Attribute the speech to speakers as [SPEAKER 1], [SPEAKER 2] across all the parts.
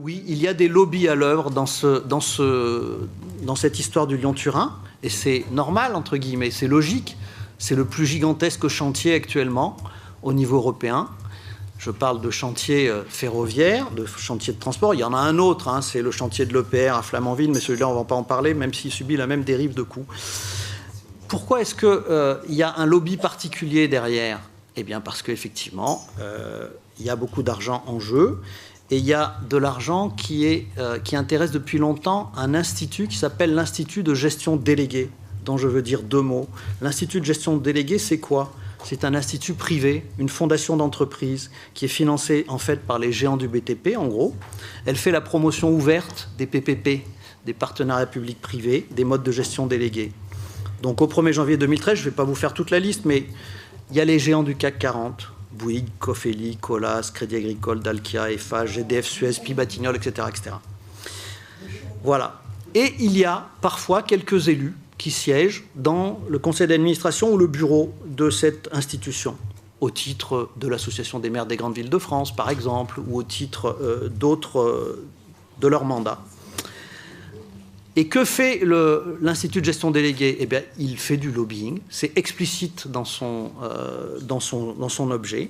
[SPEAKER 1] Oui, il y a des lobbies à l'œuvre dans cette histoire du Lyon-Turin, et c'est normal, entre guillemets, c'est logique. C'est le plus gigantesque chantier actuellement au niveau européen. Je parle de chantier ferroviaire, de chantier de transport. Il y en a un autre, hein, c'est le chantier de l'EPR à Flamanville, mais celui-là, on ne va pas en parler, même s'il subit la même dérive de coûts. Pourquoi est-ce qu'il y a un lobby particulier derrière? Eh bien, parce qu'effectivement, il y a beaucoup d'argent en jeu. Et il y a de l'argent qui intéresse depuis longtemps un institut qui s'appelle l'Institut de gestion déléguée, dont je veux dire deux mots. L'Institut de gestion déléguée, c'est quoi? C'est un institut privé, une fondation d'entreprise qui est financée en fait par les géants du BTP, en gros. Elle fait la promotion ouverte des PPP, des partenariats publics-privés, des modes de gestion délégués. Donc au 1er janvier 2013, je ne vais pas vous faire toute la liste, mais il y a les géants du CAC 40, Bouygues, Cofeli, Colas, Crédit Agricole, Dalkia, Eiffage, GDF, Suez, Pibatinol, etc., etc. Voilà. Et il y a parfois quelques élus qui siègent dans le conseil d'administration ou le bureau de cette institution, au titre de l'Association des maires des grandes villes de France, par exemple, ou au titre d'autres de leur mandat. Et que fait l'Institut de gestion déléguée? Eh bien, il fait du lobbying. C'est explicite dans son objet.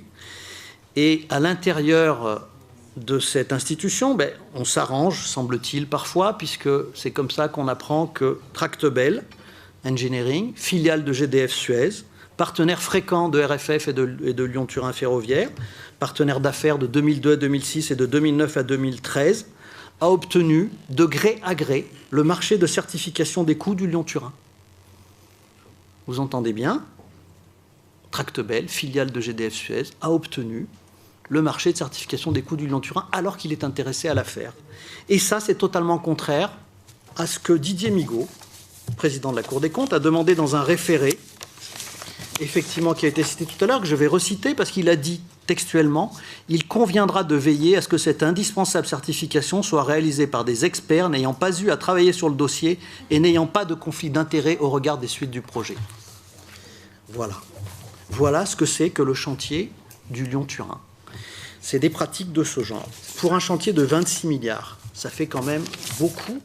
[SPEAKER 1] Et à l'intérieur de cette institution, on s'arrange, semble-t-il, parfois, puisque c'est comme ça qu'on apprend que Tractebel Engineering, filiale de GDF Suez, partenaire fréquent de RFF et de Lyon-Turin Ferroviaire, partenaire d'affaires de 2002 à 2006 et de 2009 à 2013, a obtenu de gré à gré le marché de certification des coûts du Lyon-Turin. Vous entendez bien? Tractebel, filiale de GDF Suez, a obtenu le marché de certification des coûts du Lyon-Turin alors qu'il est intéressé à l'affaire. Et ça, c'est totalement contraire à ce que Didier Migaud, président de la Cour des comptes, a demandé dans un référé, effectivement, qui a été cité tout à l'heure, que je vais reciter parce qu'il a dit textuellement, il conviendra de veiller à ce que cette indispensable certification soit réalisée par des experts n'ayant pas eu à travailler sur le dossier et n'ayant pas de conflit d'intérêt au regard des suites du projet. Voilà. Voilà ce que c'est que le chantier du Lyon-Turin. C'est des pratiques de ce genre. Pour un chantier de 26 milliards, ça fait quand même beaucoup